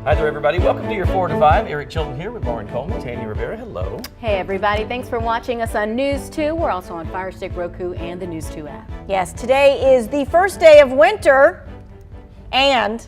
Hi there, everybody. Welcome to your 4 to 5. Eric Chilton here with Lauren Coleman, Tanya Rivera. Hello. Hey, everybody. Thanks for watching us on News 2. We're also on Fire Stick, Roku, and the News 2 app. Yes, today is the first day of winter, and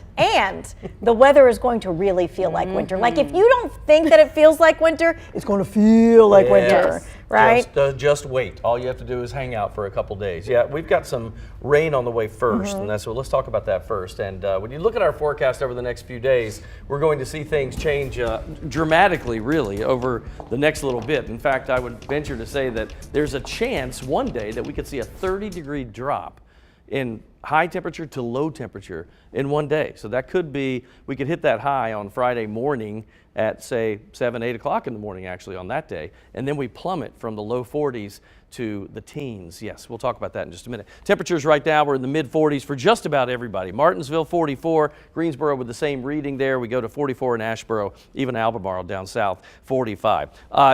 the weather is going to really feel like winter. Like, if you don't think that it feels like winter, it's going to feel like winter, right? Just wait. All you have to do is hang out for a couple days. Yeah, we've got some rain on the way first, and that's so let's talk about that first. And when you look at our forecast over the next few days, we're going to see things change dramatically, really, over the next little bit. In fact, I would venture to say that there's a chance one day that we could see a 30-degree drop in high temperature to low temperature in one day. So that could be, we could hit that high on Friday morning at, say, 7, 8 o'clock in the morning, actually, on that day. And then we plummet from the low 40s to the teens. Yes, we'll talk about that in just a minute. Temperatures right now, we're in the mid 40s for just about everybody. Martinsville 44, Greensboro with the same reading there. We go to 44 in Asheboro, even Albemarle down south 45.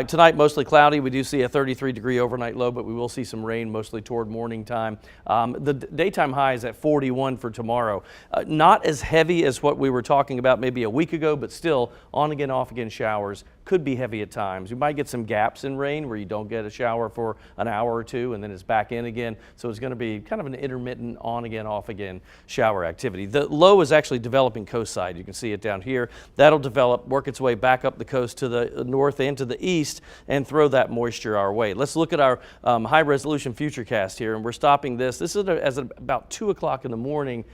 Tonight mostly cloudy. We do see a 33-degree overnight low, but we will see some rain mostly toward morning time. The daytime high is at 41 for tomorrow. Not as heavy as what we were talking about maybe a week ago, but still on again, off again showers. Could be heavy at times. You might get some gaps in rain where you don't get a shower for an hour or two and then it's back in again. So it's going to be kind of an intermittent on again, off again shower activity. The low is actually developing coast side. You can see it down here. That'll develop, work its way back up the coast to the north and to the east and throw that moisture our way. Let's look at our high resolution futurecast here, and we're stopping this. This is as about 2 o'clock in the morning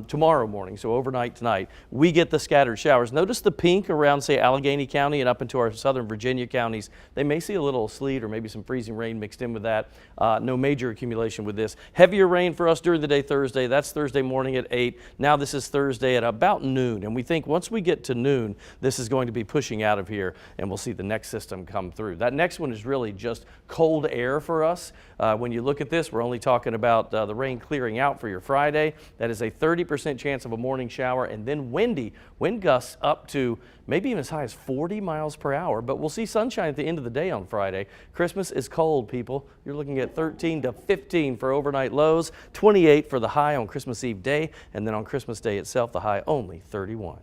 tomorrow morning, so overnight tonight. We get the scattered showers. Notice the pink around, say, Allegheny County and up into our southern Virginia counties. They may see a little sleet or maybe some freezing rain mixed in with that. No major accumulation with this. Heavier rain for us during the day Thursday. That's Thursday morning at 8. Now this is Thursday at about noon. And we think once we get to noon, this is going to be pushing out of here and we'll see the next system come through. That next one is really just cold air for us. When you look at this, we're only talking about the rain clearing out for your Friday. That is a 30% chance of a morning shower, and then windy. Wind gusts up to maybe even as high as 40 miles per hour, but we'll see sunshine at the end of the day on Friday. Christmas is cold, people. You're looking at 13 to 15 for overnight lows, 28 for the high on Christmas Eve day, and then on Christmas Day itself, the high only 31.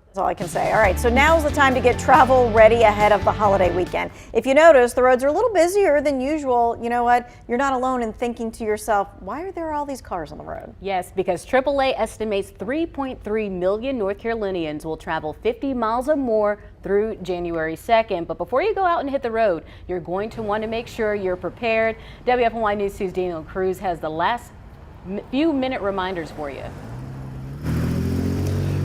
That's all I can say. All right, so now's the time to get travel ready ahead of the holiday weekend. If you notice, the roads are a little busier than usual. You know what? You're not alone in thinking to yourself, why are there all these cars on the road? Yes, because AAA estimates 3.3 million North Carolinians will travel 50 miles or more through January 2nd. But before you go out and hit the road, you're going to want to make sure you're prepared. WFNY News 2's Daniel Cruz has the last few minute reminders for you.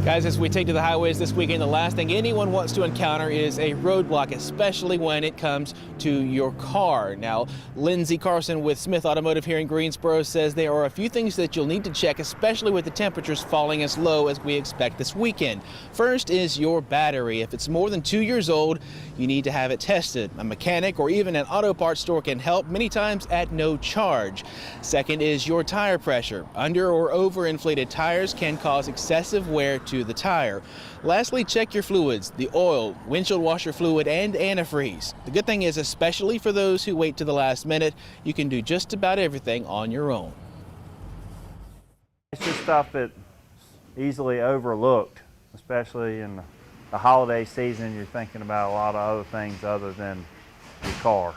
Guys, as we take to the highways this weekend, the last thing anyone wants to encounter is a roadblock, especially when it comes to your car. Now, Lindsay Carson with Smith Automotive here in Greensboro says there are a few things that you'll need to check, especially with the temperatures falling as low as we expect this weekend. First is your battery. If it's more than 2 years old, you need to have it tested. A mechanic or even an auto parts store can help, many times at no charge. Second is your tire pressure. Under or overinflated tires can cause excessive wear to the tire. Lastly, check your fluids, the oil, windshield washer fluid, and antifreeze. The good thing is, especially for those who wait to the last minute, you can do just about everything on your own. It's just stuff that's easily overlooked, especially in the holiday season. You're thinking about a lot of other things other than your car.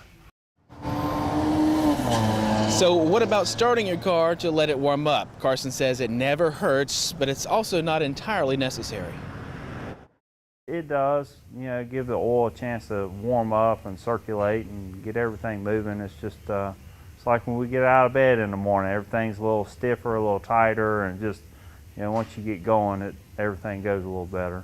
So what about starting your car to let it warm up? Carson says it never hurts, but it's also not entirely necessary. It does, you know, give the oil a chance to warm up and circulate and get everything moving. It's just, it's like when we get out of bed in the morning, everything's a little stiffer, a little tighter, and just, you know, once you get going, everything goes a little better.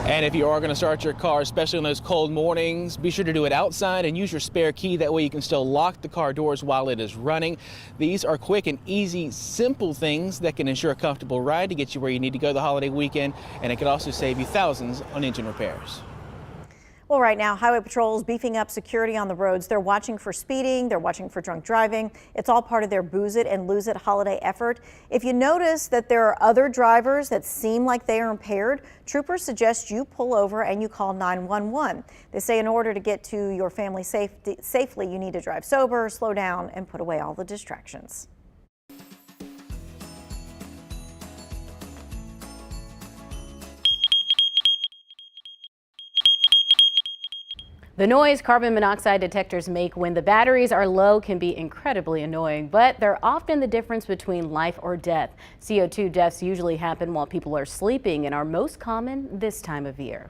And if you are going to start your car, especially on those cold mornings, be sure to do it outside and use your spare key. That way you can still lock the car doors while it is running. These are quick and easy, simple things that can ensure a comfortable ride to get you where you need to go the holiday weekend, and it could also save you thousands on engine repairs. Well, right now, Highway Patrol is beefing up security on the roads. They're watching for speeding. They're watching for drunk driving. It's all part of their Booze It and Lose It holiday effort. If you notice that there are other drivers that seem like they are impaired, troopers suggest you pull over and you call 911. They say in order to get to your family safely, you need to drive sober, slow down, and put away all the distractions. The noise carbon monoxide detectors make when the batteries are low can be incredibly annoying, but they're often the difference between life or death. CO2 deaths usually happen while people are sleeping and are most common this time of year.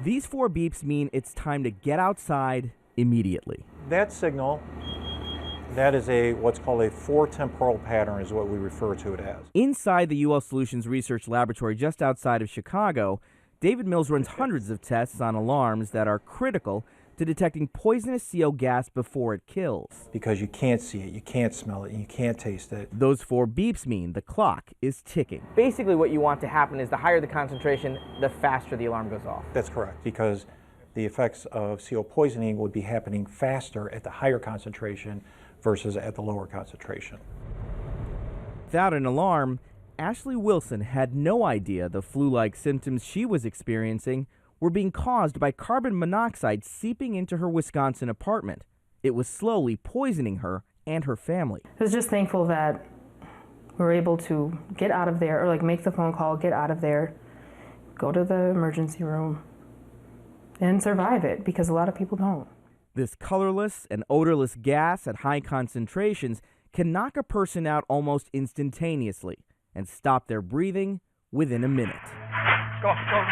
These 4 beeps mean it's time to get outside immediately. That signal, that is what's called a 4-temporal pattern is what we refer to it as. Inside the UL Solutions Research Laboratory just outside of Chicago, David Mills runs hundreds of tests on alarms that are critical to detecting poisonous CO gas before it kills. Because you can't see it, you can't smell it, and you can't taste it. Those 4 beeps mean the clock is ticking. Basically what you want to happen is the higher the concentration, the faster the alarm goes off. That's correct, because the effects of CO poisoning would be happening faster at the higher concentration versus at the lower concentration. Without an alarm, Ashley Wilson had no idea the flu-like symptoms she was experiencing were being caused by carbon monoxide seeping into her Wisconsin apartment. It was slowly poisoning her and her family. I was just thankful that we were able to get out of there, or make the phone call, get out of there, go to the emergency room, and survive it, because a lot of people don't. This colorless and odorless gas at high concentrations can knock a person out almost instantaneously and stop their breathing within a minute. Go, go,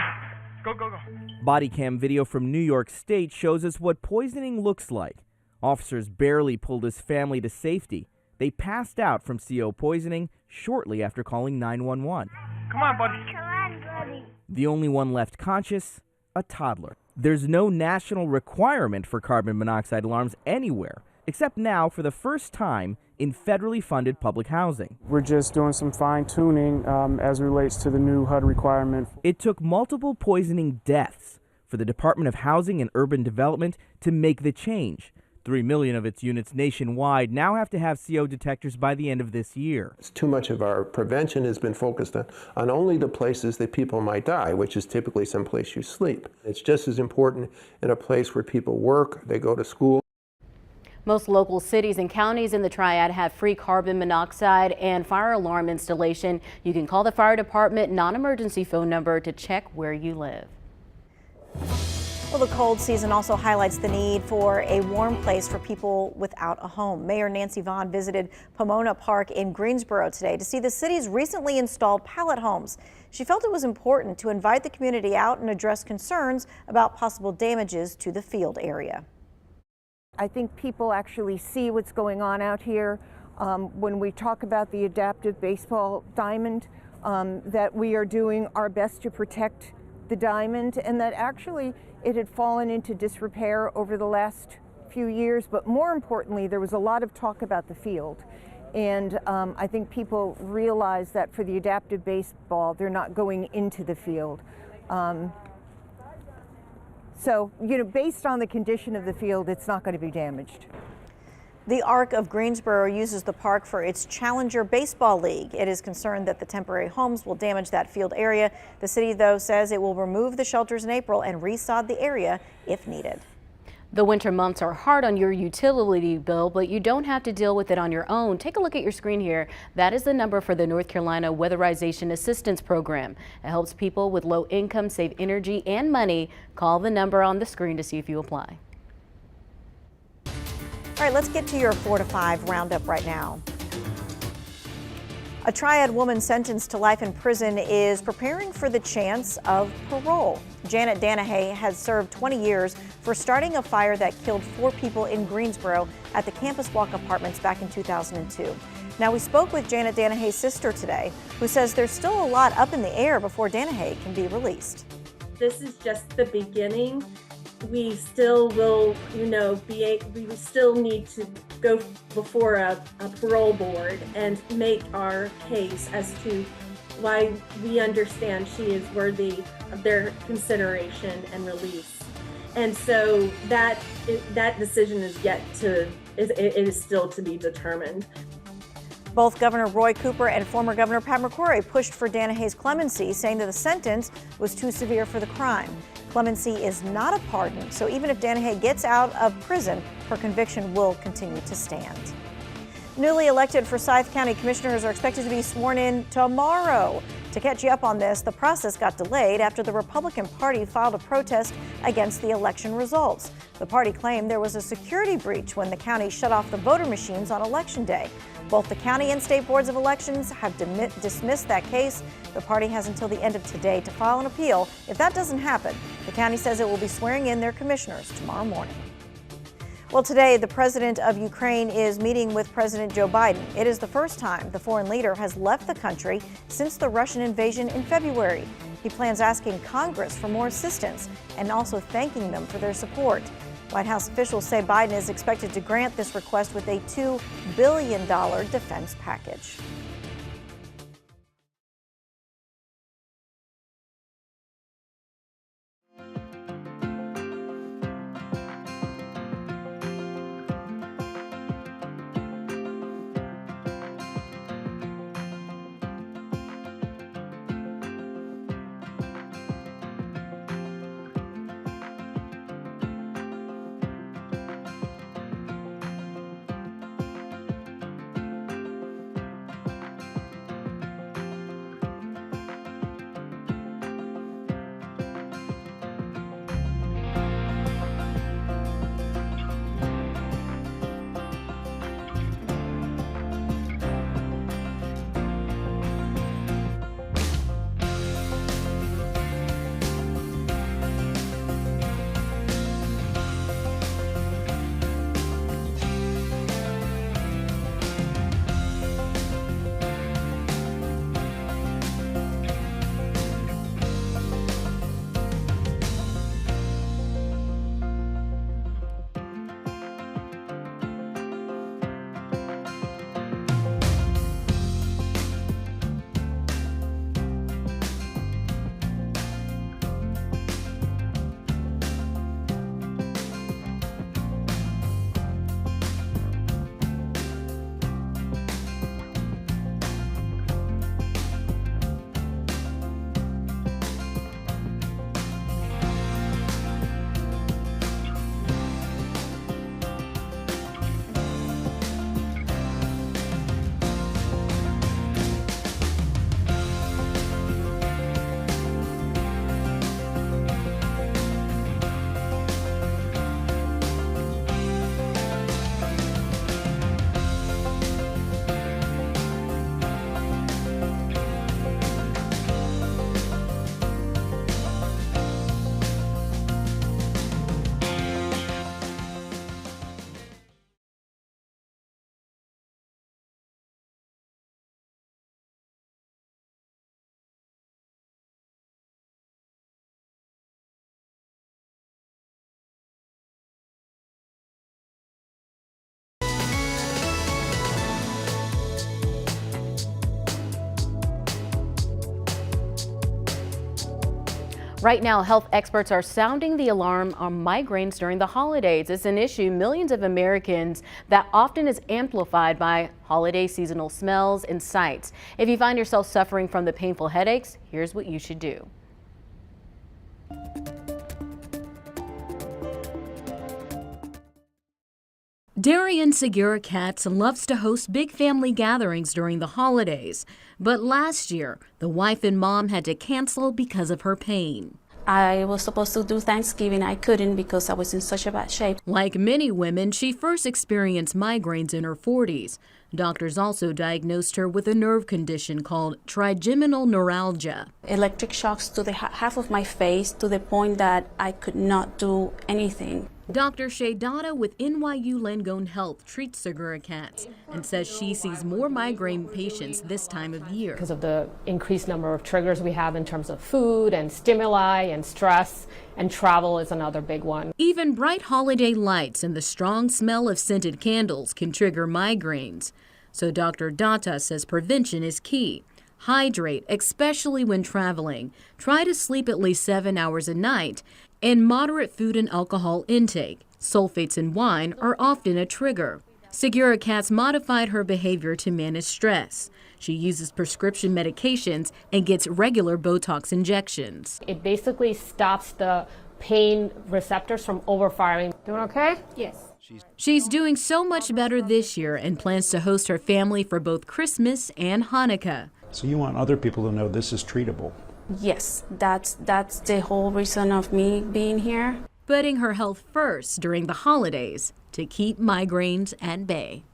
go, go, go. Body cam video from New York State shows us what poisoning looks like. Officers barely pulled his family to safety. They passed out from CO poisoning shortly after calling 911. Come on, buddy. Come on, buddy. The only one left conscious, a toddler. There's no national requirement for carbon monoxide alarms anywhere, except now for the first time in federally funded public housing. We're just doing some fine-tuning as it relates to the new HUD requirement. It took multiple poisoning deaths for the Department of Housing and Urban Development to make the change. 3 million of its units nationwide now have to have CO detectors by the end of this year. Too much of our prevention has been focused on only the places that people might die, which is typically someplace you sleep. It's just as important in a place where people work, they go to school. Most local cities and counties in the Triad have free carbon monoxide and fire alarm installation. You can call the fire department non-emergency phone number to check where you live. Well, the cold season also highlights the need for a warm place for people without a home. Mayor Nancy Vaughn visited Pomona Park in Greensboro today to see the city's recently installed pallet homes. She felt it was important to invite the community out and address concerns about possible damages to the field area. I think people actually see what's going on out here when we talk about the adaptive baseball diamond, that we are doing our best to protect the diamond, and that actually it had fallen into disrepair over the last few years, but more importantly, there was a lot of talk about the field. And I think people realize that for the adaptive baseball, they're not going into the field. So, based on the condition of the field, it's not going to be damaged. The Arc of Greensboro uses the park for its Challenger Baseball League. It is concerned that the temporary homes will damage that field area. The city, though, says it will remove the shelters in April and resod the area if needed. The winter months are hard on your utility bill, but you don't have to deal with it on your own. Take a look at your screen here. That is the number for the North Carolina Weatherization Assistance Program. It helps people with low income save energy and money. Call the number on the screen to see if you apply. All right, let's get to your 4 to 5 roundup right now. A Triad woman sentenced to life in prison is preparing for the chance of parole. Janet Danahay has served 20 years for starting a fire that killed 4 people in Greensboro at the Campus Walk Apartments back in 2002. Now, we spoke with Janet Danahay's sister today, who says there's still a lot up in the air before Danahay can be released. This is just the beginning. We still will, we still need to go before a parole board and make our case as to why we understand she is worthy of their consideration and release. And so that decision is it is still to be determined. Both Governor Roy Cooper and former Governor Pat McCrory pushed for Danahay's clemency, saying that the sentence was too severe for the crime. Clemency is not a pardon, so even if Danahay gets out of prison, her conviction will continue to stand. Newly elected Forsyth County commissioners are expected to be sworn in tomorrow. To catch you up on this, the process got delayed after the Republican Party filed a protest against the election results. The party claimed there was a security breach when the county shut off the voter machines on Election Day. Both the county and state boards of elections have dismissed that case. The party has until the end of today to file an appeal. If that doesn't happen, the county says it will be swearing in their commissioners tomorrow morning. Well, today, the president of Ukraine is meeting with President Joe Biden. It is the first time the foreign leader has left the country since the Russian invasion in February. He plans asking Congress for more assistance and also thanking them for their support. White House officials say Biden is expected to grant this request with a $2 billion defense package. Right now, health experts are sounding the alarm on migraines during the holidays. It's an issue millions of Americans that often is amplified by holiday seasonal smells and sights. If you find yourself suffering from the painful headaches, here's what you should do. Darian Segura Katz loves to host big family gatherings during the holidays, but last year, the wife and mom had to cancel because of her pain. I was supposed to do Thanksgiving. I couldn't because I was in such a bad shape. Like many women, she first experienced migraines in her 40s. Doctors also diagnosed her with a nerve condition called trigeminal neuralgia. Electric shocks to the half of my face to the point that I could not do anything. Dr. Shay Dada with NYU Langone Health treats Segura Katz and says she sees more migraine patients this time of year. Because of the increased number of triggers we have in terms of food and stimuli and stress, and travel is another big one. Even bright holiday lights and the strong smell of scented candles can trigger migraines. So Dr. Data says prevention is key. Hydrate, especially when traveling. Try to sleep at least 7 hours a night. And moderate food and alcohol intake. Sulfates in wine are often a trigger. Segura Katz modified her behavior to manage stress. She uses prescription medications and gets regular Botox injections. It basically stops the pain receptors from overfiring. Doing okay? Yes. She's doing so much better this year and plans to host her family for both Christmas and Hanukkah. So you want other people to know this is treatable. Yes, that's the whole reason of me being here. Putting her health first during the holidays to keep migraines at bay.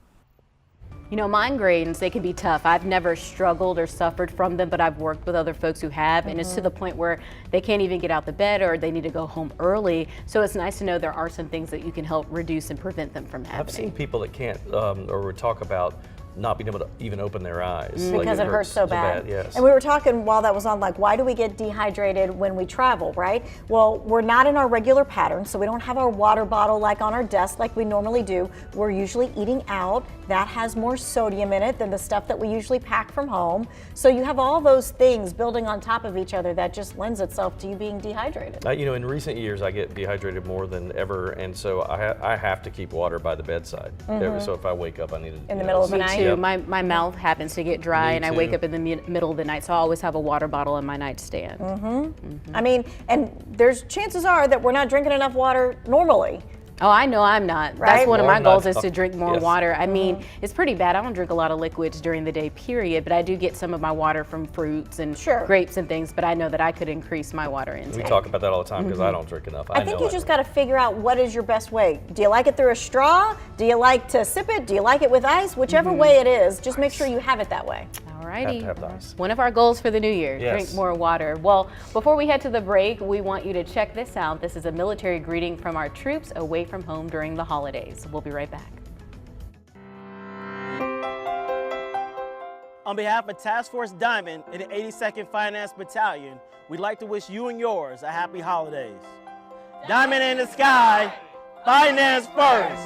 You know, migraines, they can be tough. I've never struggled or suffered from them, but I've worked with other folks who have, and it's to the point where they can't even get out the bed or they need to go home early. So it's nice to know there are some things that you can help reduce and prevent them from happening. I've seen people that can't, or talk about not being able to even open their eyes. Because it hurts so bad. Yes. And we were talking while that was on, like, why do we get dehydrated when we travel, right? Well, we're not in our regular pattern, so we don't have our water bottle like on our desk like we normally do. We're usually eating out. That has more sodium in it than the stuff that we usually pack from home. So you have all those things building on top of each other that just lends itself to you being dehydrated. You know, in recent years, I get dehydrated more than ever, and so I have to keep water by the bedside. So if I wake up, I need to. In the middle of the night? Yep. My mouth happens to get dry, and I wake up in the middle of the night, so I always have a water bottle in my nightstand. I mean, and there's chances are that we're not drinking enough water normally. Oh, I know I'm not. Right? That's one of my goals is to drink more Yes. water. I mean, it's pretty bad. I don't drink a lot of liquids during the day, period, but I do get some of my water from fruits and grapes and things, but I know that I could increase my water intake. We talk about that all the time because I don't drink enough. I think you just got to figure out what is your best way. Do you like it through a straw? Do you like to sip it? Do you like it with ice? Whichever way it is, just make sure you have it that way. Alrighty. Have the ice. One of our goals for the new year, Yes. drink more water. Well, before we head to the break, we want you to check this out. This is a military greeting from our troops away from home during the holidays. We'll be right back. On behalf of Task Force Diamond and the 82nd Finance Battalion, we'd like to wish you and yours a happy holidays. Diamond in the sky, finance first.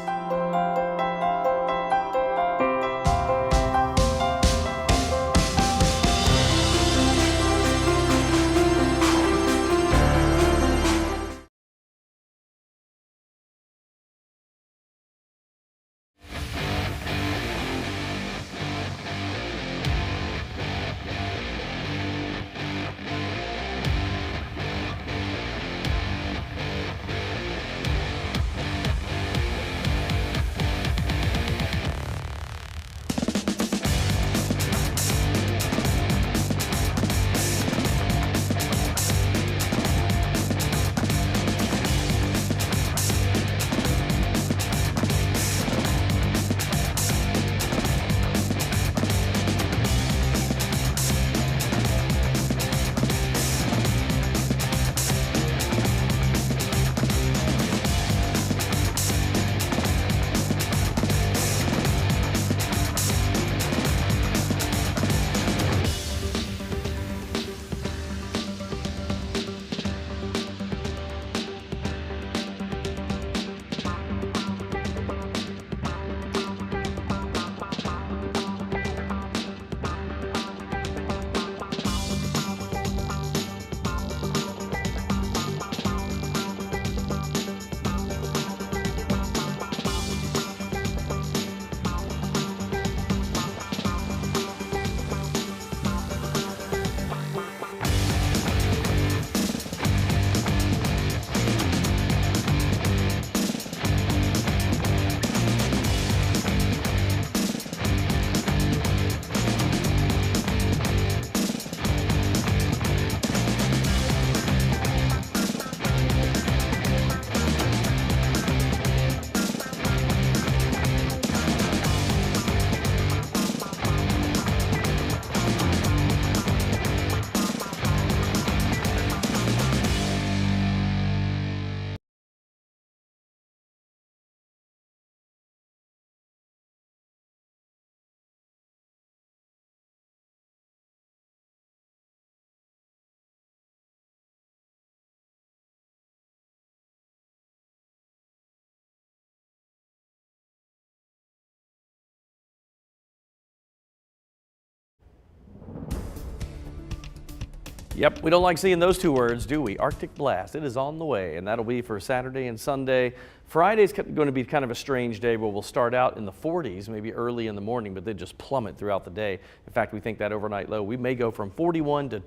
Yep, we don't like seeing those two words, do we? Arctic blast, it is on the way, and that'll be for Saturday and Sunday. Friday's going to be kind of a strange day where we'll start out in the 40s, maybe early in the morning, but then just plummet throughout the day. In fact, we think that overnight low, we may go from 41 to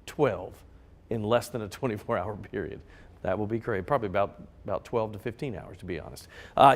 12 in less than a 24-hour period. That will be great, probably about about 12 to 15 hours, to be honest.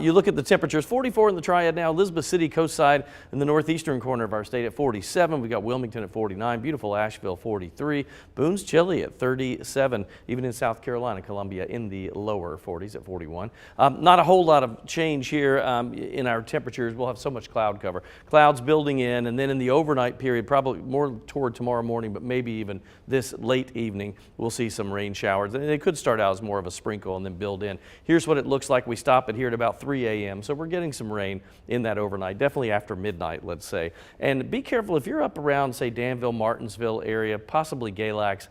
You look at the temperatures, 44 in the Triad now, Elizabeth City coastside in the northeastern corner of our state at 47. We've got Wilmington at 49, beautiful Asheville 43, Boone's chilly at 37, even in South Carolina, Columbia in the lower 40s at 41. Not a whole lot of change here in our temperatures. We'll have so much cloud cover. Clouds building in, and then in the overnight period, probably more toward tomorrow morning, but maybe even this late evening, we'll see some rain showers. And they could start out as more of a sprinkle and then build in. Here's what it looks like. We stop it here at about 3 a.m. So we're getting some rain in that overnight, definitely after midnight, let's say. And be careful if you're up around, say, Danville, Martinsville area, possibly Galax.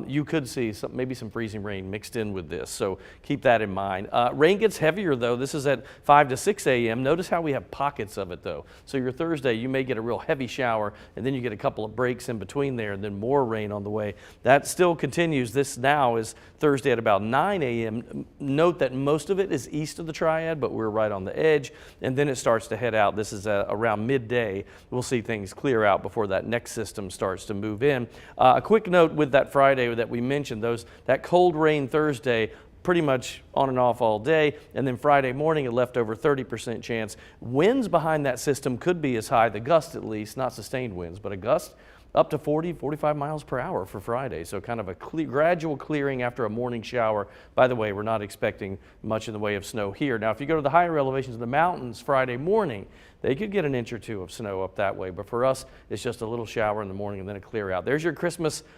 You could see maybe some freezing rain mixed in with this, so keep that in mind. Rain gets heavier, though. This is at 5 to 6 a.m. Notice how we have pockets of it, though. So your Thursday, you may get a real heavy shower, and then you get a couple of breaks in between there, and then more rain on the way. That still continues. This now is Thursday at about 9 a.m. Note that most of it is east of the Triad, but we're right on the edge, and then it starts to head out. This is around midday. We'll see things clear out before that next system starts to move in. A quick note with that Friday that we mentioned, that cold rain Thursday, pretty much on and off all day, and then Friday morning a leftover 30% chance. Winds behind that system could be as high, the gust at least, not sustained winds, but a gust up to 40, 45 miles per hour for Friday. So kind of a gradual clearing after a morning shower. By the way, we're not expecting much in the way of snow here. Now, if you go to the higher elevations of the mountains Friday morning, they could get an inch or two of snow up that way. But for us, it's just a little shower in the morning and then a clear out. There's your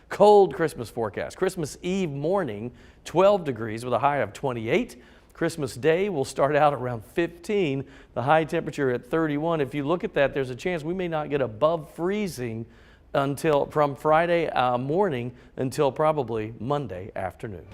cold Christmas forecast. Christmas Eve morning, 12 degrees with a high of 28. Christmas Day will start out around 15, the high temperature at 31. If you look at that, there's a chance we may not get above freezing from Friday morning until probably Monday afternoon.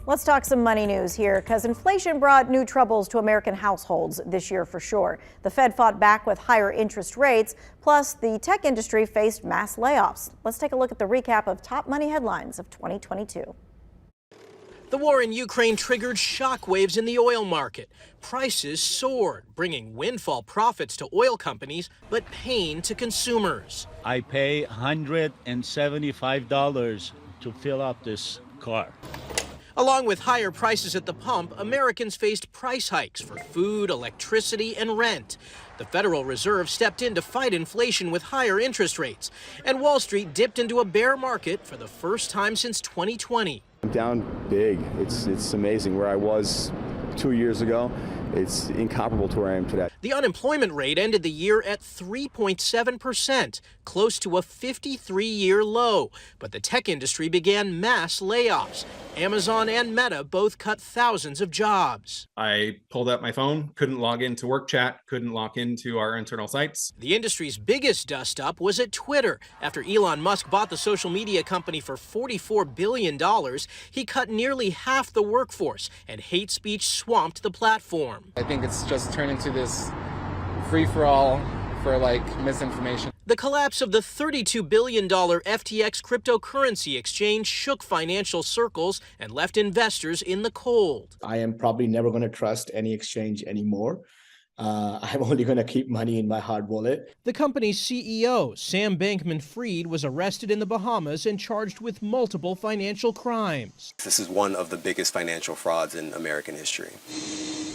Let's talk some money news here, because inflation brought new troubles to American households this year for sure. The Fed fought back with higher interest rates, plus the tech industry faced mass layoffs. Let's take a look at the recap of top money headlines of 2022. The war in Ukraine triggered shockwaves in the oil market. Prices soared, bringing windfall profits to oil companies, but pain to consumers. I pay $175 to fill up this car. Along with higher prices at the pump, Americans faced price hikes for food, electricity, and rent. The Federal Reserve stepped in to fight inflation with higher interest rates, and Wall Street dipped into a bear market for the first time since 2020. Down big. It's amazing. Where I was 2 years ago, it's incomparable to where I am today. The unemployment rate ended the year at 3.7%, close to a 53-year low. But the tech industry began mass layoffs. Amazon and Meta both cut thousands of jobs. I pulled up my phone, couldn't log into work chat, couldn't log into our internal sites. The industry's biggest dust-up was at Twitter. After Elon Musk bought the social media company for $44 billion, he cut nearly half the workforce, and hate speech swamped the platform. I think it's just turned into this free-for-all for misinformation. The collapse of the $32 billion FTX cryptocurrency exchange shook financial circles and left investors in the cold. I am probably never going to trust any exchange anymore. I'm only going to keep money in my hard wallet. The company's CEO, Sam Bankman-Fried, was arrested in the Bahamas and charged with multiple financial crimes. This is one of the biggest financial frauds in American history.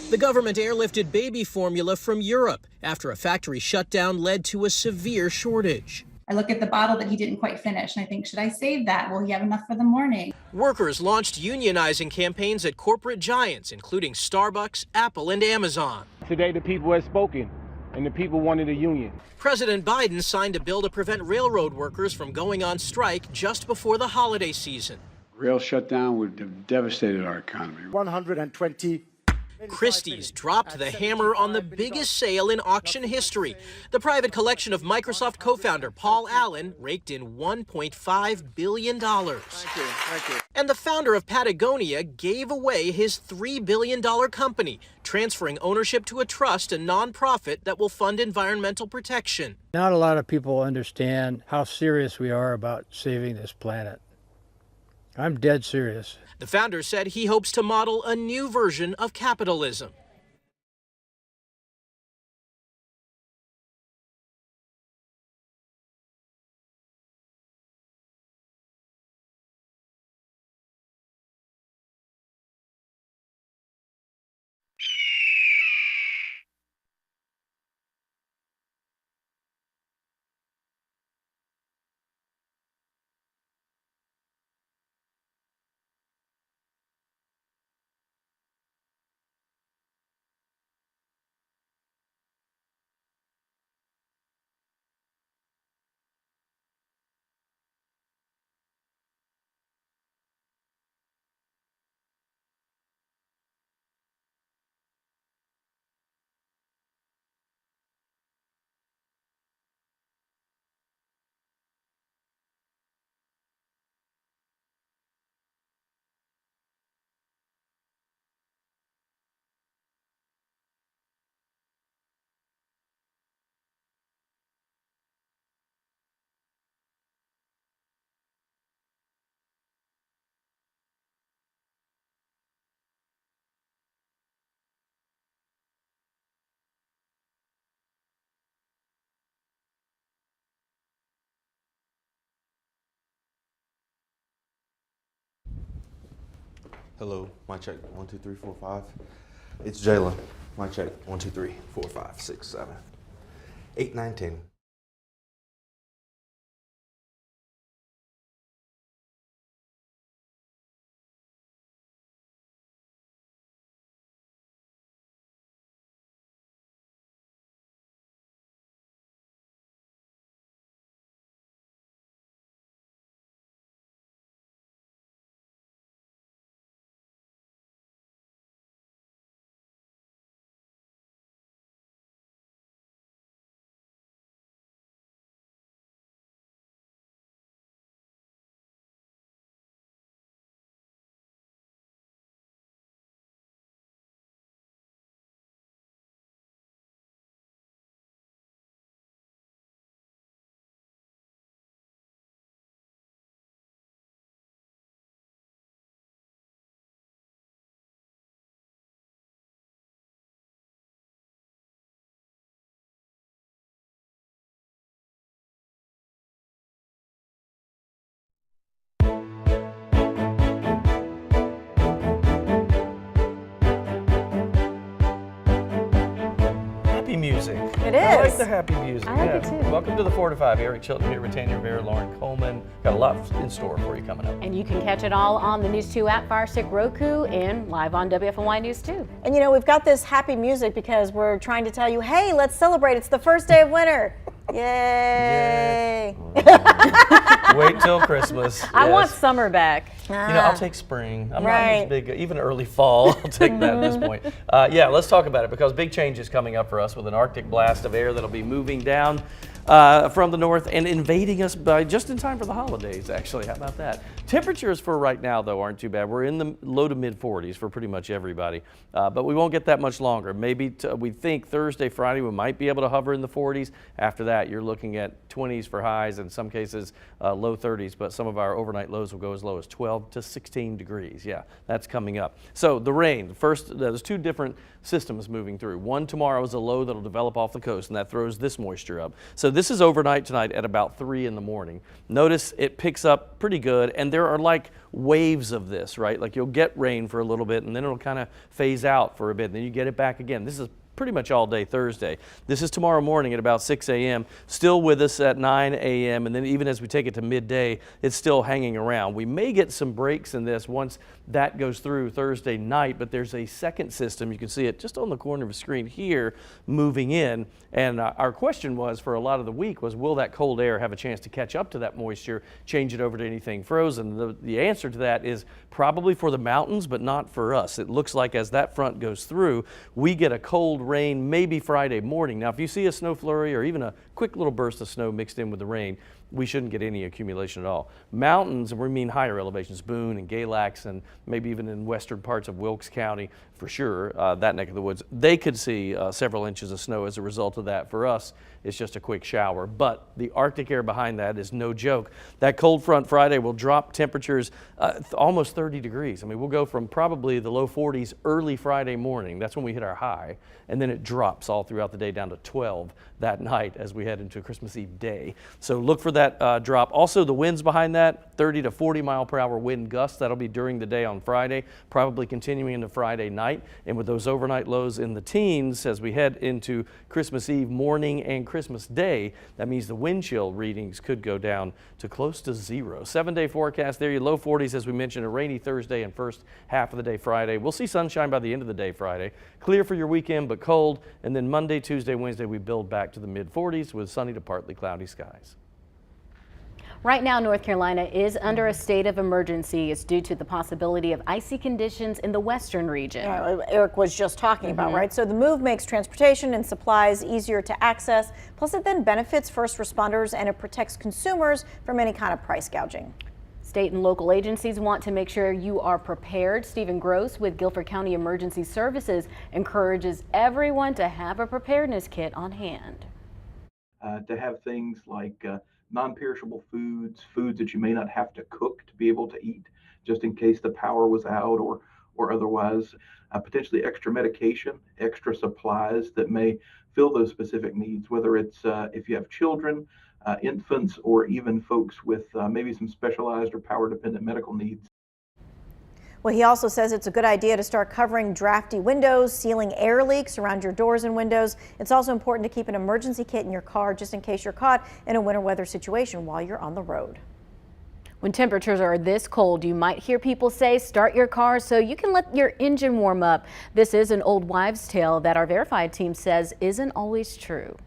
The government airlifted baby formula from Europe after a factory shutdown led to a severe shortage. I look at the bottle that he didn't quite finish and I think, should I save that? Will he have enough for the morning? Workers launched unionizing campaigns at corporate giants, including Starbucks, Apple, and Amazon. Today the people have spoken, and the people wanted a union. President Biden signed a bill to prevent railroad workers from going on strike just before the holiday season. Rail shutdown would have devastated our economy. 120 Christie's dropped the hammer on the biggest sale in auction history. The private collection of Microsoft co-founder Paul Allen raked in $1.5 billion. Thank you. And the founder of Patagonia gave away his $3 billion company, transferring ownership to a trust, a nonprofit that will fund environmental protection. Not a lot of people understand how serious we are about saving this planet. I'm dead serious. The founder said he hopes to model a new version of capitalism. Hello, mic check, 1, 2, 3, 4, 5. It's Jayla. Mic check, 1, 2, 3, 4, 5, 6, 7, 8, 9, 10. happy music. It I like is. the happy music. I like it too. Welcome to the 4 to 5. Eric Chilton here with Tanya Rivera, Lauren Coleman. Got a lot in store for you coming up. And you can catch it all on the News 2 app, Fire Stick, Roku, and live on WFNY News 2. And you know, we've got this happy music because we're trying to tell you, hey, let's celebrate. It's the first day of winter. Yay. Wait till Christmas. I want summer back. You know, I'll take spring. I'm not Right. as big, even early fall, I'll take that at this point. Yeah, let's talk about it because big change is coming up for us with an Arctic blast of air that'll be moving down from the north and invading us by just in time for the holidays, actually. How about that? Temperatures for right now, though, aren't too bad. We're in the low to mid 40s for pretty much everybody, but we won't get that much longer. Maybe we think Thursday, Friday, we might be able to hover in the 40s. After that, you're looking at 20s for highs, in some cases low 30s, but some of our overnight lows will go as low as 12 to 16 degrees. Yeah, that's coming up. So the rain, first, there's two different systems moving through. One tomorrow is a low that'll develop off the coast, and that throws this moisture up. So this is overnight tonight at about 3 in the morning. Notice it picks up pretty good, and there are like waves of this, right? Like you'll get rain for a little bit, and then it'll kind of phase out for a bit, and then you get it back again. This is pretty much all day Thursday. This is tomorrow morning at about 6 a.m. Still with us at 9 a.m. and then even as we take it to midday, it's still hanging around. We may get some breaks in this once that goes through Thursday night, but there's a second system. You can see it just on the corner of the screen here moving in. And our question was for a lot of the week was, will that cold air have a chance to catch up to that moisture, change it over to anything frozen? The answer to that is probably for the mountains, but not for us. It looks like as that front goes through, we get a cold rain maybe Friday morning. Now, if you see a snow flurry or even a quick little burst of snow mixed in with the rain, we shouldn't get any accumulation at all. Mountains, and we mean higher elevations, Boone and Galax, and maybe even in western parts of Wilkes County, for sure, that neck of the woods, they could see several inches of snow as a result of that. For us, it's just a quick shower. But the Arctic air behind that is no joke. That cold front Friday will drop temperatures almost 30 degrees. I mean, we'll go from probably the low 40s early Friday morning. That's when we hit our high. And then it drops all throughout the day down to 12 that night as we head into Christmas Eve day. So look for that drop. Also, the winds behind that, 30 to 40 mile per hour wind gusts. That'll be during the day on Friday, probably continuing into Friday night. And with those overnight lows in the teens as we head into Christmas Eve morning and Christmas Day, that means the wind chill readings could go down to close to 0. 7-day forecast there, your low 40s as we mentioned, a rainy Thursday and first half of the day Friday. We'll see sunshine by the end of the day Friday. Clear for your weekend, but cold. And then Monday, Tuesday, Wednesday, we build back to the mid 40s with sunny to partly cloudy skies. Right now, North Carolina is under a state of emergency. It's due to the possibility of icy conditions in the western region. Eric was just talking about, right? So the move makes transportation and supplies easier to access. Plus, it then benefits first responders and it protects consumers from any kind of price gouging. State and local agencies want to make sure you are prepared. Stephen Gross with Guilford County Emergency Services encourages everyone to have a preparedness kit on hand. To have things like non-perishable foods that you may not have to cook to be able to eat, just in case the power was out or otherwise. Potentially extra medication, extra supplies that may fill those specific needs, whether it's if you have children, infants, or even folks with maybe some specialized or power-dependent medical needs. Well, he also says it's a good idea to start covering drafty windows, sealing air leaks around your doors and windows. It's also important to keep an emergency kit in your car just in case you're caught in a winter weather situation while you're on the road. When temperatures are this cold, you might hear people say start your car so you can let your engine warm up. This is an old wives' tale that our verified team says isn't always true.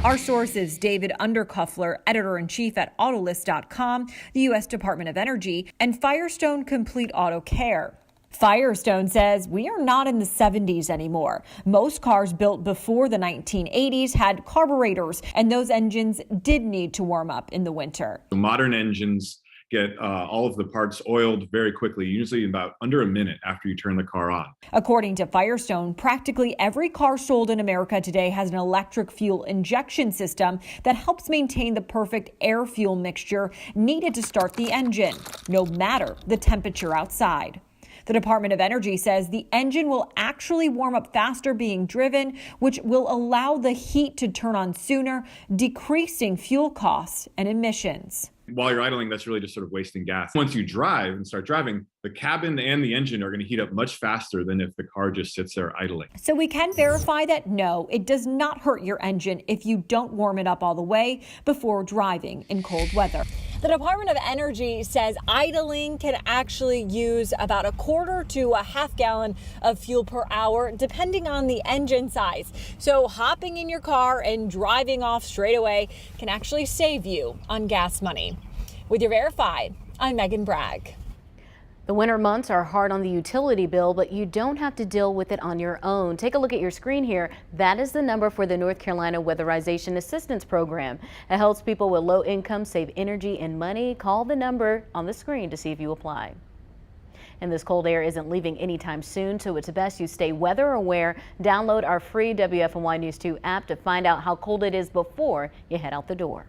Our source is David Undercuffler, editor-in-chief at Autolist.com, the U.S. Department of Energy, and Firestone Complete Auto Care. Firestone says we are not in the 70s anymore. Most cars built before the 1980s had carburetors, and those engines did need to warm up in the winter. Modern engines get all of the parts oiled very quickly, usually about under a minute after you turn the car on. According to Firestone, practically every car sold in America today has an electric fuel injection system that helps maintain the perfect air-fuel mixture needed to start the engine, no matter the temperature outside. The Department of Energy says the engine will actually warm up faster being driven, which will allow the heat to turn on sooner, decreasing fuel costs and emissions. While you're idling, that's really just sort of wasting gas. Once you drive and start driving, the cabin and the engine are going to heat up much faster than if the car just sits there idling. So we can verify that no, it does not hurt your engine if you don't warm it up all the way before driving in cold weather. The Department of Energy says idling can actually use about 1/4 to 1/2 gallon of fuel per hour, depending on the engine size. So hopping in your car and driving off straight away can actually save you on gas money. With your Verified, I'm Megan Bragg. The winter months are hard on the utility bill, but you don't have to deal with it on your own. Take a look at your screen here. That is the number for the North Carolina Weatherization Assistance Program. It helps people with low income save energy and money. Call the number on the screen to see if you apply. And this cold air isn't leaving anytime soon, so it's best you stay weather aware. Download our free WFMY News 2 app to find out how cold it is before you head out the door.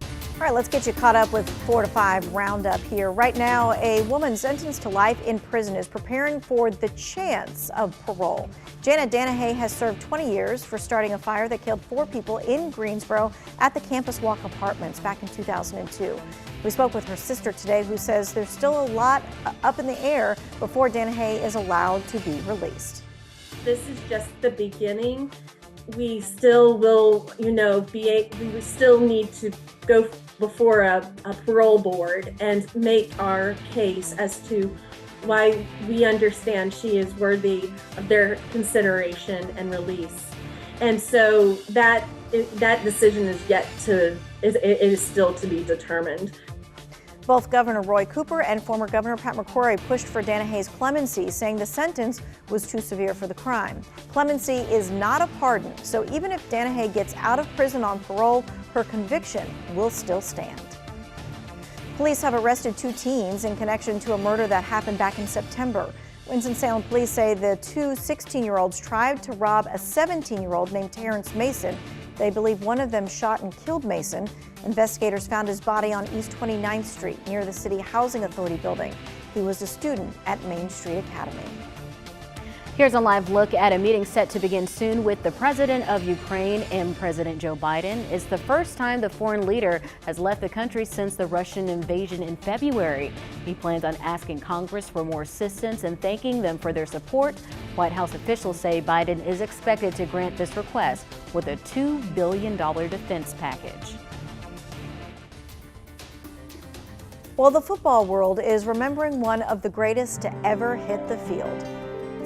All right, let's get you caught up with 4 to 5 roundup here. Right now, a woman sentenced to life in prison is preparing for the chance of parole. Janet Danahay has served 20 years for starting a fire that killed 4 people in Greensboro at the Campus Walk Apartments back in 2002. We spoke with her sister today, who says there's still a lot up in the air before Danahay is allowed to be released. This is just the beginning. We still will, we still need to go before a parole board and make our case as to why we understand she is worthy of their consideration and release. And so that decision is still to be determined. Both Governor Roy Cooper and former Governor Pat McCrory pushed for Danahay's clemency, saying the sentence was too severe for the crime. Clemency is not a pardon, so even if Danahay gets out of prison on parole, her conviction will still stand. Police have arrested 2 teens in connection to a murder that happened back in September. Winston-Salem police say the 2 16-year-olds tried to rob a 17-year-old named Terrence Mason. They believe one of them shot and killed Mason. Investigators found his body on East 29th Street near the City Housing Authority building. He was a student at Main Street Academy. Here's a live look at a meeting set to begin soon with the president of Ukraine and President Joe Biden. It's the first time the foreign leader has left the country since the Russian invasion in February. He plans on asking Congress for more assistance and thanking them for their support. White House officials say Biden is expected to grant this request with a $2 billion defense package. Well, the football world is remembering one of the greatest to ever hit the field.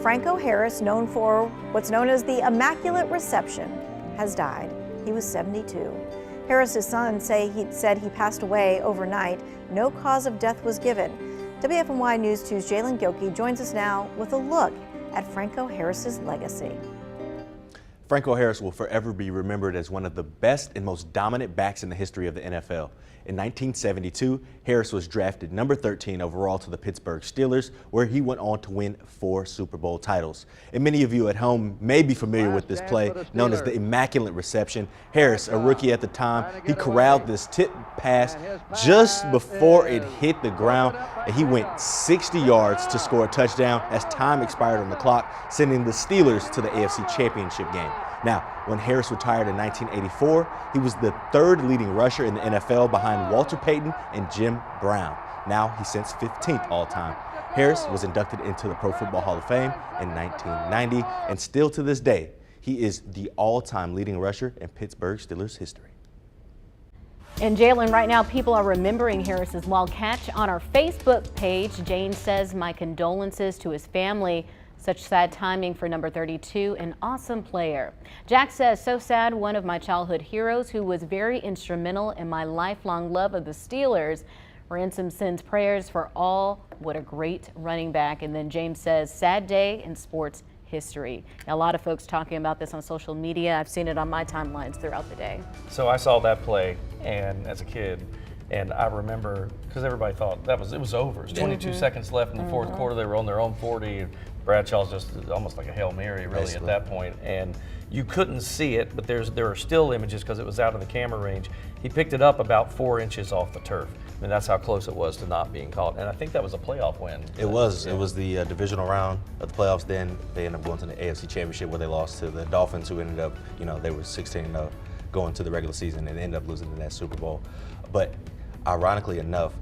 Franco Harris, known for what's known as the Immaculate Reception, has died. He was 72. Harris's son said he passed away overnight. No cause of death was given. WFMY News 2's Jalen Gilkey joins us now with a look at Franco Harris's legacy. Franco Harris will forever be remembered as one of the best and most dominant backs in the history of the NFL. In 1972, Harris was drafted number 13 overall to the Pittsburgh Steelers, where he went on to win 4 Super Bowl titles. And many of you at home may be familiar with this play, known as the Immaculate Reception. Harris, a rookie at the time, he corralled this tip pass just before it hit the ground, and he went 60 yards to score a touchdown as time expired on the clock, sending the Steelers to the AFC Championship game. Now, when Harris retired in 1984, he was the 3rd leading rusher in the NFL behind Walter Payton and Jim Brown. Now he sits 15th all-time. Harris was inducted into the Pro Football Hall of Fame in 1990, and still to this day, he is the all-time leading rusher in Pittsburgh Steelers history. And Jalen, right now people are remembering Harris's wild catch on our Facebook page. Jane says, "My condolences to his family. Such sad timing for number 32, an awesome player." Jack says, "So sad, one of my childhood heroes who was very instrumental in my lifelong love of the Steelers." Ransom sends prayers for all. What a great running back." And then James says, "Sad day in sports history." Now, a lot of folks talking about this on social media. I've seen it on my timelines throughout the day. So I saw that play and as a kid, and I remember because everybody thought it was over. It was 22 seconds left in the 4th quarter. They were on their own 40. Bradshaw's just almost like a Hail Mary, really, Basically. at that point. And you couldn't see it, but there are still images because it was out of the camera range. He picked it up about 4 inches off the turf. I mean, that's how close it was to not being caught. And I think that was a playoff win. It was. It was the divisional round of the playoffs. Then they ended up going to the AFC Championship where they lost to the Dolphins, who ended up, they were 16-0 going to the regular season and ended up losing in that Super Bowl. But ironically enough,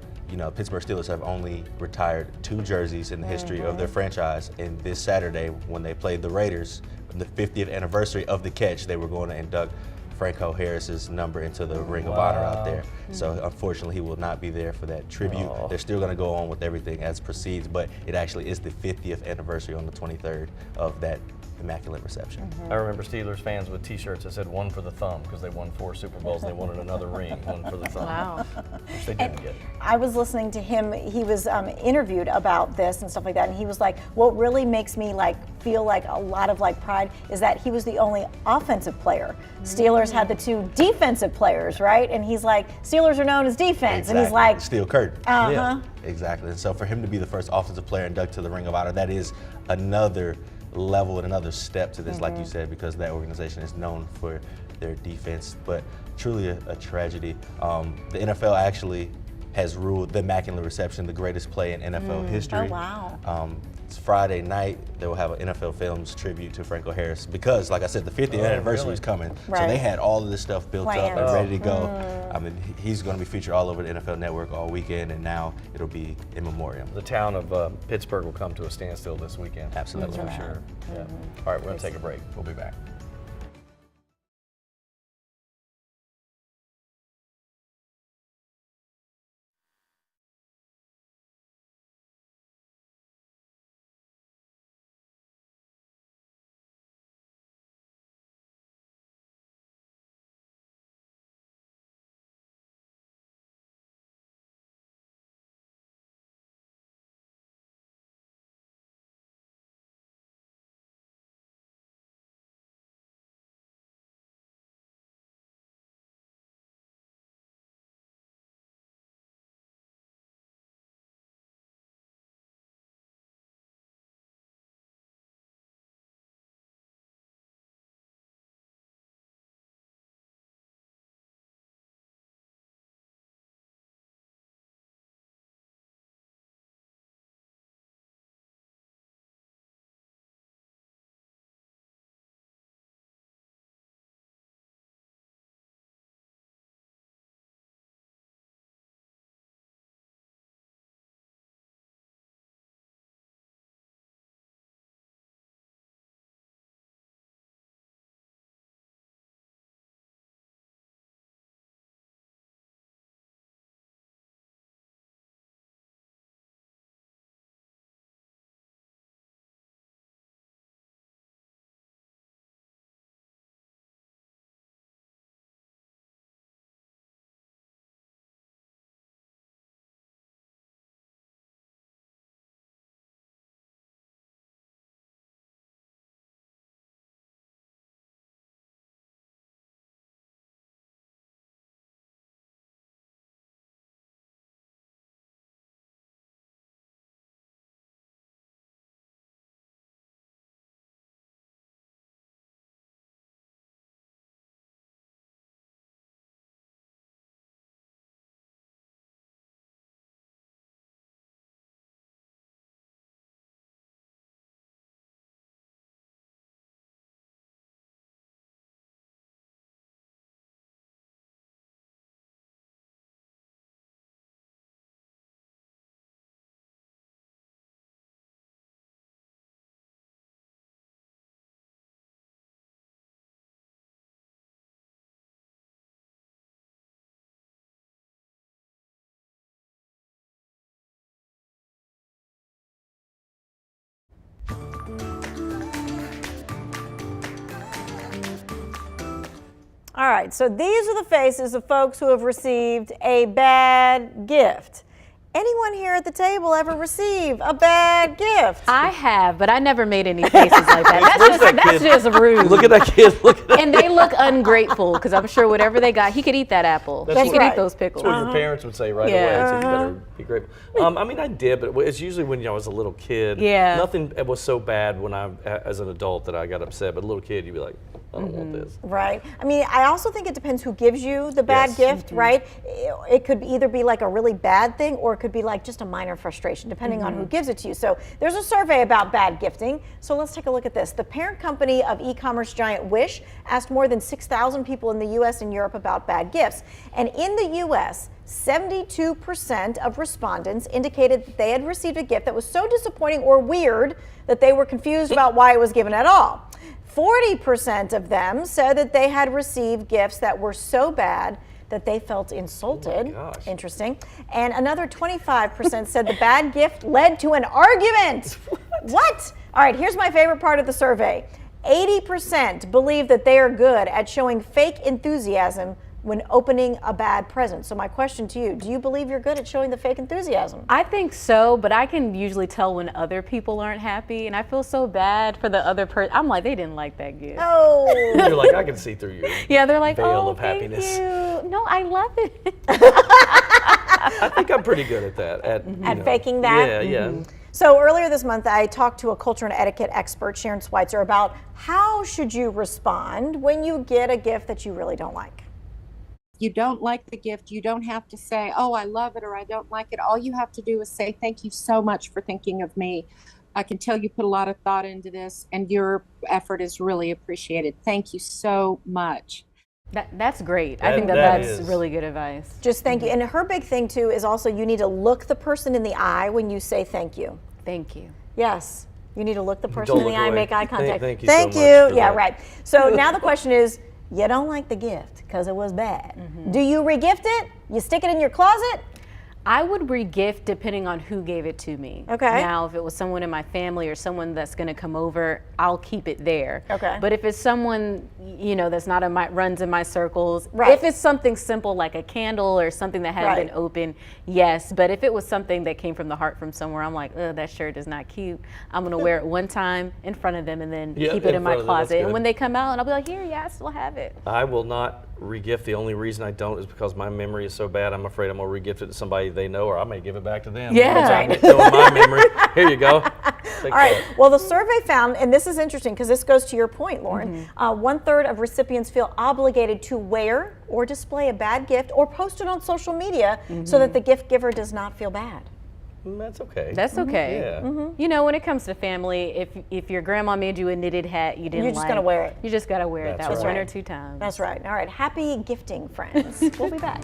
Pittsburgh Steelers have only retired 2 jerseys in the history of their franchise. And this Saturday, when they played the Raiders, the 50th anniversary of the catch, they were going to induct Franco Harris's number into the Ring of Honor out there. So unfortunately, he will not be there for that tribute. They're still going to go on with everything as proceeds, but it actually is the 50th anniversary on the 23rd of that immaculate reception. I remember Steelers fans with T-shirts that said "one for the thumb" because they won 4 Super Bowls. They wanted another ring, one for the thumb. Wow. Which they didn't get. I was listening to him. He was interviewed about this and stuff like that, and he was like, "What really makes me feel like a lot of pride is that he was the only offensive player. Steelers had the 2 defensive players, right? And he's like, Steelers are known as defense, Exactly. and he's like, Steel curtain. uh-huh." Exactly. And so for him to be the first offensive player inducted to the Ring of Honor, that is another level and another step to this, like you said, because that organization is known for their defense. But truly a tragedy. The NFL actually has ruled the immaculate reception the greatest play in NFL history. Oh, wow. It's Friday night. They will have an NFL Films tribute to Franco Harris because, like I said, the 50th anniversary is coming. Right. So they had all of this stuff built up Planned. and ready to go. I mean, he's going to be featured all over the NFL Network all weekend, and now it'll be in memoriam. The town of Pittsburgh will come to a standstill this weekend. Absolutely. That's for sure. Yeah. All right, we're going to take a break. We'll be back. All right, so these are the faces of folks who have received a bad gift. Anyone here at the table ever receive a bad gift? I have, but I never made any faces like that. That's just rude. Look at that kid. Look at that. And they look ungrateful because I'm sure whatever they got, he could eat that apple. That's He could right. eat those pickles. That's what your parents would say right away. So you better be grateful. I mean, I did, but it's usually when I was a little kid. Yeah. Nothing was so bad when as an adult that I got upset. But a little kid, you'd be like, I don't want this. Right. I mean, I also think it depends who gives you the bad gift, right? It could either be like a really bad thing or it could be like just a minor frustration, depending on who gives it to you. So there's a survey about bad gifting. So let's take a look at this. The parent company of e-commerce giant Wish asked more than 6,000 people in the U.S. and Europe about bad gifts. And in the U.S., 72% of respondents indicated that they had received a gift that was so disappointing or weird that they were confused about why it was given at all. 40% of them said that they had received gifts that were so bad that they felt insulted. Oh my gosh. Interesting. And another 25% said the bad gift led to an argument. What? All right, here's my favorite part of the survey. 80% believe that they are good at showing fake enthusiasm when opening a bad present. So my question to you, do you believe you're good at showing the fake enthusiasm? I think so, but I can usually tell when other people aren't happy, and I feel so bad for the other person. I'm like, they didn't like that gift. Oh. You're like, I can see through your Yeah, they're like, veil oh, of happiness. thank you. No, I love it. I think I'm pretty good at that. At faking that? Yeah, yeah. So earlier this month, I talked to a culture and etiquette expert, Sharon Schweitzer, about how should you respond when you get a gift that you really don't like. You don't like the gift, you don't have to say, oh, I love it or I don't like it. All you have to do is say, thank you so much for thinking of me. I can tell you put a lot of thought into this and your effort is really appreciated. Thank you so much. That's great. I think that's really good advice. Just thank you. And her big thing too is also you need to look the person in the eye when you say thank you. Thank you. Yes. You need to look the person in the eye, make eye contact. Thank you Thank so you. much for Yeah, that. right. So now the question is, you don't like the gift because it was bad. Do you regift it? You stick it in your closet? I would regift depending on who gave it to me. Okay. Now, if it was someone in my family or someone that's going to come over, I'll keep it there. Okay. But if it's someone, you know, that's not runs in my circles, Right. if it's something simple like a candle or something that hadn't been opened, yes. But if it was something that came from the heart from somewhere, I'm like, ugh, that shirt is not cute. I'm going to wear it one time in front of them and then keep it in my closet. And when they come out, I'll be like, here, yeah, I still have it. I will not regift. The only reason I don't is because my memory is so bad. I'm afraid I'm gonna regift it to somebody they know, or I may give it back to them. Yeah. Knowing my memory. Here you go. All right. Well, the survey found, and this is interesting because this goes to your point, Lauren, 1/3 of recipients feel obligated to wear or display a bad gift or post it on social media so that the gift giver does not feel bad. That's okay. That's okay. Yeah. You know, when it comes to family, if your grandma made you a knitted hat you didn't You're just gonna wear it. You just gotta wear it That's that right. one or two times. That's right. All right. Happy gifting, friends. We'll be back.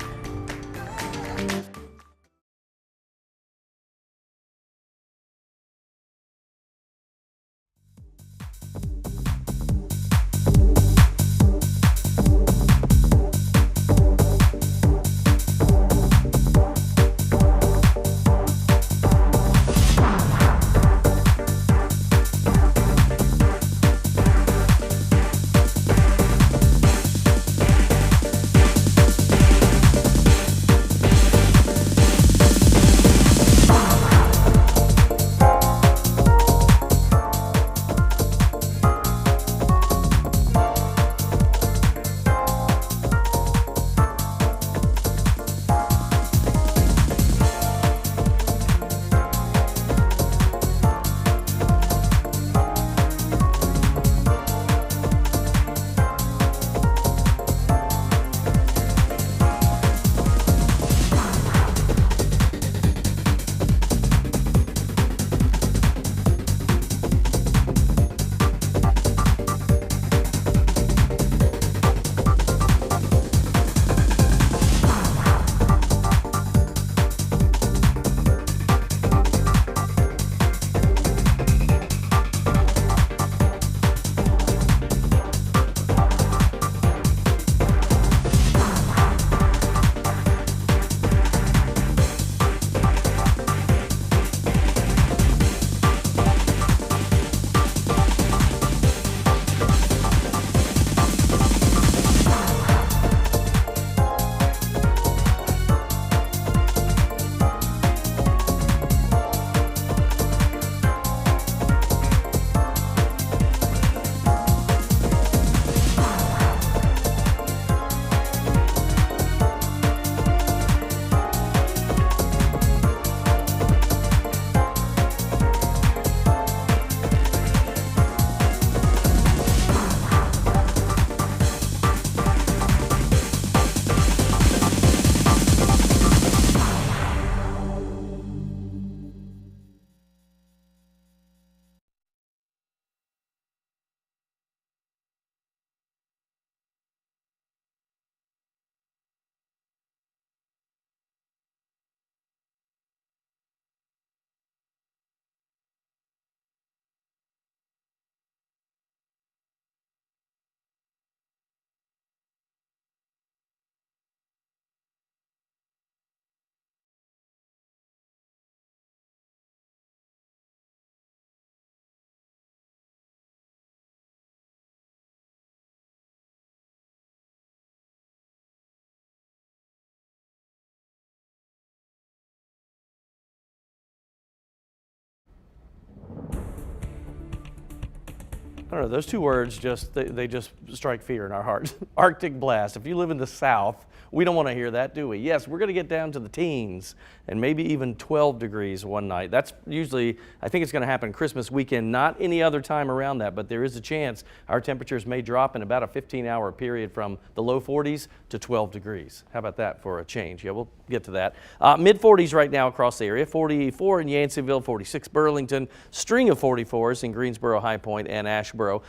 don't know, those two words they just strike fear in our hearts. Arctic blast. If you live in the South, we don't want to hear that, do we? Yes, we're going to get down to the teens and maybe even 12 degrees one night. That's usually, I think it's going to happen Christmas weekend, not any other time around that, but there is a chance our temperatures may drop in about a 15-hour period from the low 40s to 12 degrees. How about that for a change? Yeah, we'll get to that. Mid-40s right now across the area. 44 in Yanceyville, 46 Burlington, string of 44s in Greensboro, High Point, and Asheboro.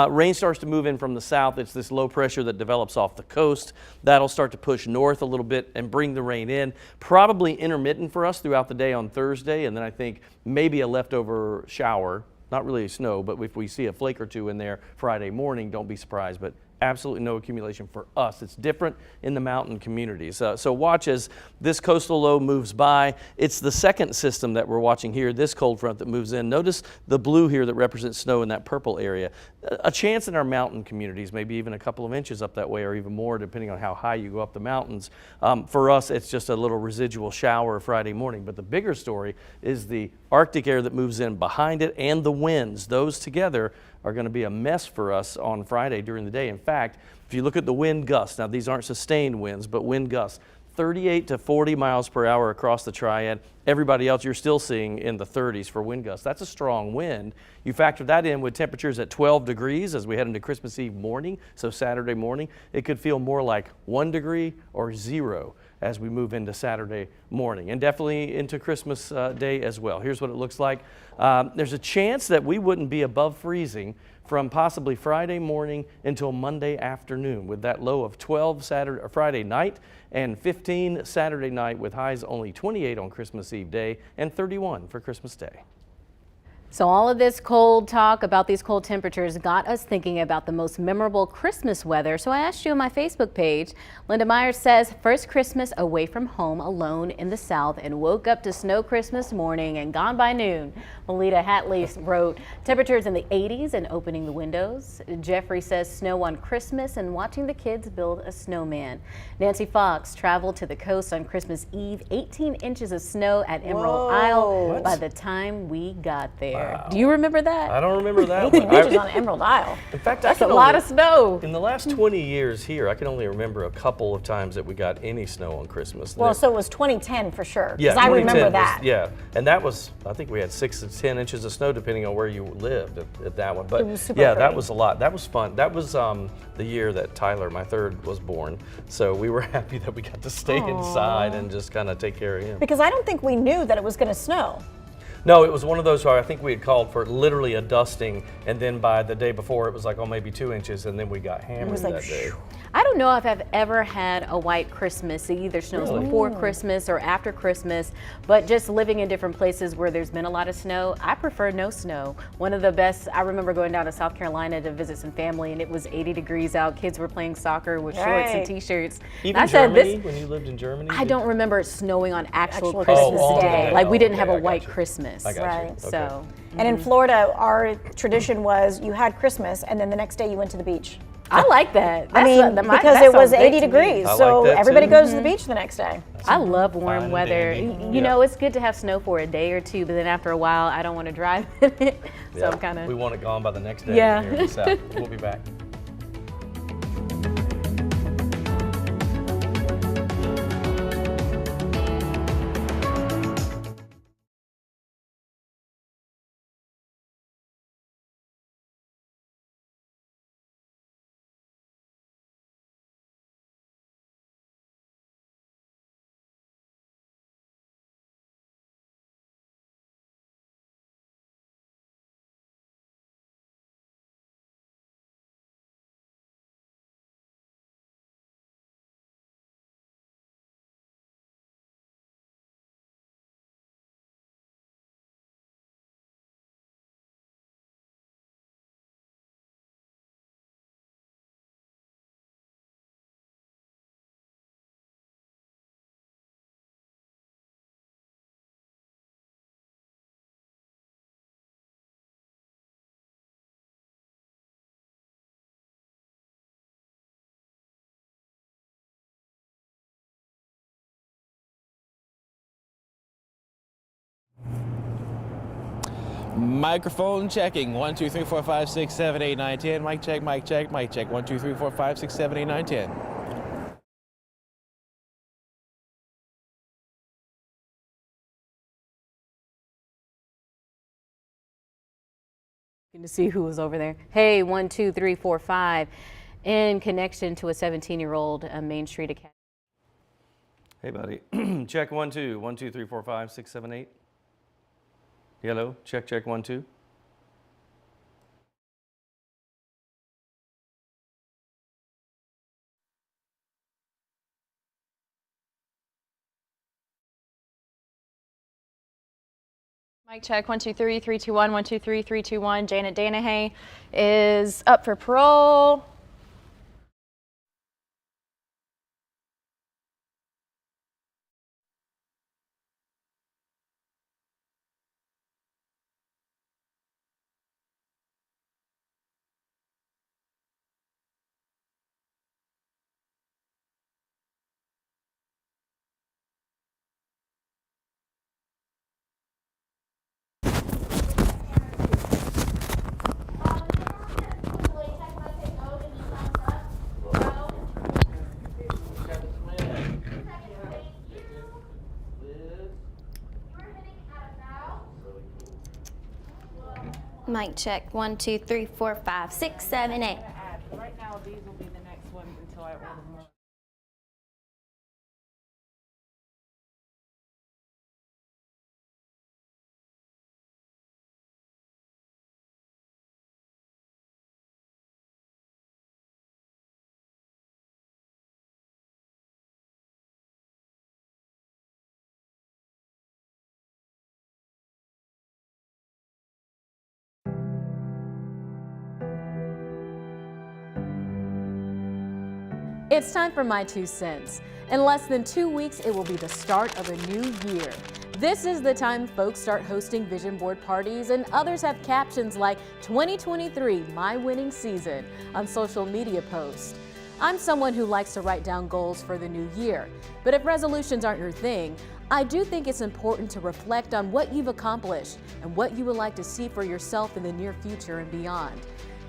Rain starts to move in from the south. It's this low pressure that develops off the coast. That'll start to push north a little bit and bring the rain in. Probably intermittent for us throughout the day on Thursday, and then I think maybe a leftover shower. Not really snow, but if we see a flake or two in there Friday morning, don't be surprised. But absolutely no accumulation for us. It's different in the mountain communities. So watch as this coastal low moves by. It's the second system that we're watching here, this cold front that moves in. Notice the blue here that represents snow in that purple area. A chance in our mountain communities, maybe even a couple of inches up that way or even more depending on how high you go up the mountains. For us, it's just a little residual shower Friday morning. But the bigger story is the Arctic air that moves in behind it and the winds. Those together are going to be a mess for us on Friday during the day. In fact, if you look at the wind gusts, now these aren't sustained winds, but wind gusts, 38 to 40 miles per hour across the Triad. Everybody else you're still seeing in the 30s for wind gusts. That's a strong wind. You factor that in with temperatures at 12 degrees as we head into Christmas Eve morning, so Saturday morning, it could feel more like 1 degree or 0 as we move into Saturday morning and definitely into Christmas Day as well. Here's what it looks like. There's a chance that we wouldn't be above freezing from possibly Friday morning until Monday afternoon with that low of 12 Friday night and 15 Saturday night with highs only 28 on Christmas Eve day and 31 for Christmas Day. So all of this cold talk about these cold temperatures got us thinking about the most memorable Christmas weather. So I asked you on my Facebook page. Linda Myers says, first Christmas away from home alone in the South and woke up to snow Christmas morning and gone by noon. Melita Hatley wrote, temperatures in the 80s and opening the windows. Jeffrey says snow on Christmas and watching the kids build a snowman. Nancy Fox traveled to the coast on Christmas Eve, 18 inches of snow at Emerald Isle by the time we got there. Wow. Do you remember that? I don't remember that 18 one. inches on Emerald Isle. In fact, that's a lot of snow. In the last 20 years here, I can only remember a couple of times that we got any snow on Christmas. Well, so it was 2010 for sure. Yeah, I remember that. Yeah, and that was, I think we had 6 to 10 inches of snow depending on where you lived at that one. But it was super yeah, pretty. that was a lot. That was fun. That was the year that Tyler, my third, was born. So we were happy that we got to stay inside and just kind of take care of him. Because I don't think we knew that it was going to snow. No, it was one of those where I think we had called for literally a dusting, and then by the day before it was like, oh, maybe 2 inches, and then we got hammered that day. I don't know if I've ever had a white Christmas. It either snows before Christmas or after Christmas, but just living in different places where there's been a lot of snow, I prefer no snow. One of the best, I remember going down to South Carolina to visit some family, and it was 80 degrees out. Kids were playing soccer with shorts and t-shirts. Even Germany, when you lived in Germany? I don't remember it snowing on actual Christmas Day. Day. Like we didn't have a I got white you. Christmas. I got Right. you. Okay. So. And in Florida, our tradition was you had Christmas and then the next day you went to the beach. I like that. I mean, because it was 80 degrees, so that everybody too. goes to the beach the next day. I love warm weather. dandy. You know, it's good to have snow for a day or two, but then after a while, I don't want to drive in it. So I'm kind of. We want it gone by the next day. Yeah. Here in the South. We'll be back. Microphone checking. 1, 2, 3, 4, 5, 6, 7, 8, 9, 10. Mic check, mic check, mic check. 1, 2, 3, 4, 5, 6, 7, 8, 9, 10. To see who was over there. Hey, 1, 2, 3, 4, 5. In connection to a 17-year-old Main Street Academy. Hey, buddy. Check 1, 2. 1, 2, 3, 4, 5, 6, 7, 8. Hello. Check, check 1, 2. Mic check, 1, 2, 3, 3, 2, 1, 1, 2, 3, 3, 2, 1. Janet Danahay is up for parole. Mic check, 1, 2, 3, 4, 5, 6, 7, 8. Right now, these will be the next ones until I order more. It's time for my 2 cents. In less than 2 weeks, it will be the start of a new year. This is the time folks start hosting vision board parties, and others have captions like 2023, my winning season on social media posts. I'm someone who likes to write down goals for the new year, but if resolutions aren't your thing, I do think it's important to reflect on what you've accomplished and what you would like to see for yourself in the near future and beyond.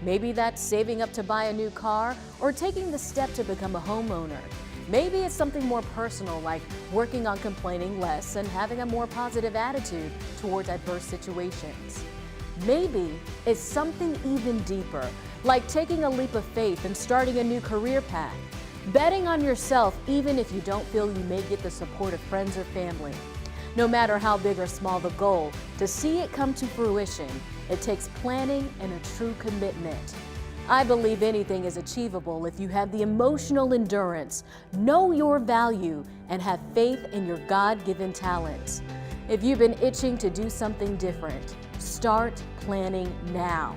Maybe that's saving up to buy a new car or taking the step to become a homeowner. Maybe it's something more personal, like working on complaining less and having a more positive attitude towards adverse situations. Maybe it's something even deeper, like taking a leap of faith and starting a new career path. Betting on yourself even if you don't feel you may get the support of friends or family. No matter how big or small the goal, to see it come to fruition, it takes planning and a true commitment. I believe anything is achievable if you have the emotional endurance, know your value, and have faith in your God-given talents. If you've been itching to do something different, start planning now.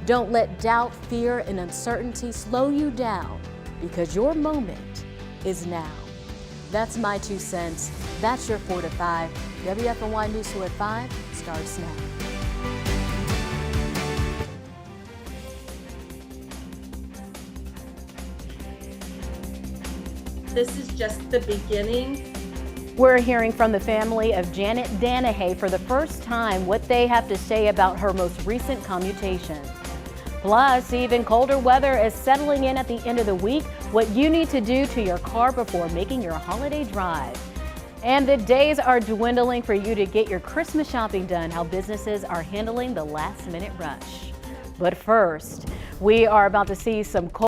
Don't let doubt, fear, and uncertainty slow you down, because your moment is now. That's my 2 cents. That's your 4 to 5. WFNY News 4 at 5 starts now. This is just the beginning. We're hearing from the family of Janet Danahay for the first time what they have to say about her most recent commutation. Plus, even colder weather is settling in at the end of the week, what you need to do to your car before making your holiday drive. And the days are dwindling for you to get your Christmas shopping done, how businesses are handling the last-minute rush. But first, we are about to see some cold